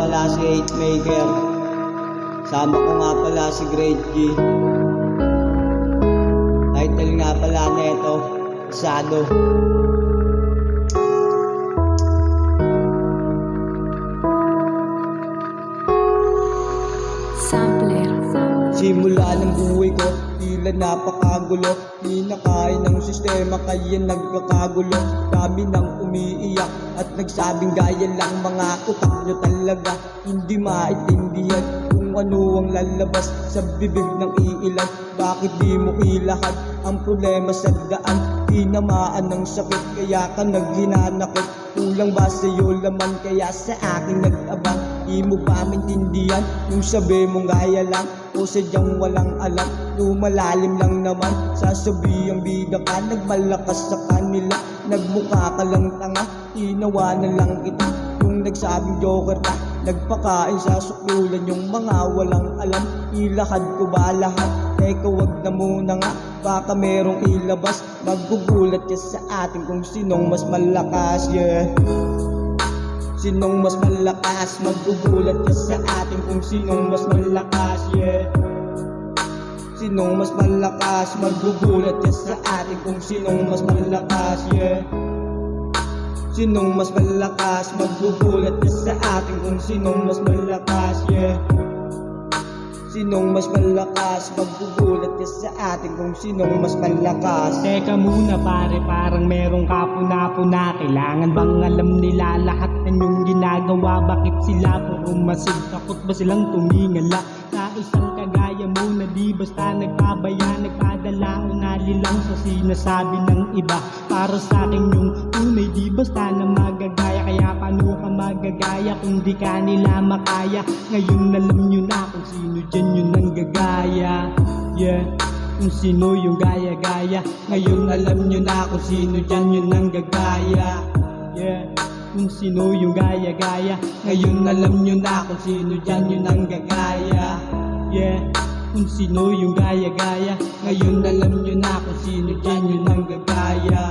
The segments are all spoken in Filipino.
pala si 8Maker. Sama ko nga pala si Grade G. Title nga pala neto, Sado. Simula ng buhay ko, tila napakagulo. Di na kaya ng sistema kaya nagkakagulo. Dami nang umiiyak at nagsabing gaya lang mga utak nyo talaga. Hindi maintindihan kung ano ang lalabas sa bibig ng iilan. Bakit di mo ilahad ang problema sa daan? Tinamaan ng sakit kaya ka naghinanakit. Kulang ba sa'yo laman kaya sa akin nag-abang? Di mo ba maintindihan yung sabi mong gaya lang o sadyang walang alam? Lumalalim lang naman sasabihin bida ka. Nagmalakas sa kanila, nagmukha ka lang tanga. Tinawanan lang kita yung nagsabing joker ka. Nagpakain sa suklulan yung mga walang alam. Ilahad ko ba lahat? Teka wag na muna nga, baka merong ilabas. Maggugulat ka sa atin kung sinong mas malakas, yeah. Sinong mas malakas? Maggugulat ka sa atin kung sinong mas malakas, yeah. Sinong mas malakas? Maggugulat ka sa atin kung sinong mas malakas, yeah. Sinong mas malakas? Maggugulat ka sa atin kung sinong mas malakas, yeah. Sinong mas malakas? Maggugulat ka sa atin kung sinong mas malakas. Teka muna pare, parang merong kapuna-puna. Kailangan bang alam nila lahat ng yung ginagawa? Bakit sila puro masid? Takot ba silang tumingala sa isang kagaya mo na di basta nagpabaya, nagpadala o nalilang sa sinasabi ng iba? Para sa akin yung tunay di basta na magagaya. Kaya paano ka magagaya kung di ka nila makaya? Ngayon alam nyo na kung sino dyan yung nanggagaya, yeah. Kung sino yung gaya-gaya. Ngayon alam nyo na kung sino dyan yung nanggagaya, yeah. Kung sino yung gaya-gaya. Ngayon alam nyo na kung sino dyan yung nanggagaya, yeah. Kung sino yung gaya-gaya. Ngayon alam nyo na kung sino dyan yung nanggagaya.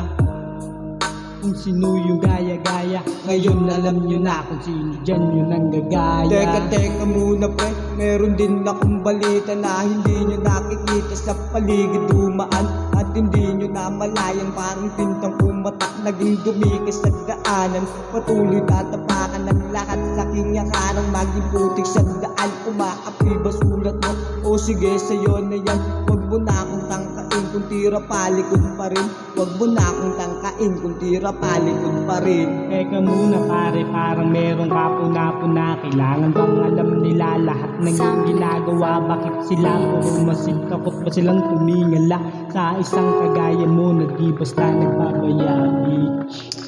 Kung sino yung gaya-gaya. Ngayon alam nyo na kung sino dyan yung nanggagaya. Teka muna pre, meron din akong balita na hindi nyo nakikita sa paligid dumaan. At hindi nyo namalayan parang tintang umatak, naging dumikis sa daanan. Patuloy tatapakan ng lahat sa kinyakarang maging putik sa daan. Umaapoy ba sulat mo? O sige sa'yo na yan. Huwag mo na akong tangkain kung tira palikod pa rin. Huwag mo na akong tangkain kung tira palikod pa rin. Teka muna pare, parang merong kapuna-puna. Kailangan bang alam nila lahat ng yung ginagawa? Bakit sila puro masid? Takot ba silang tumingala sa isang kagaya mo na di basta nagbabaya, bitch?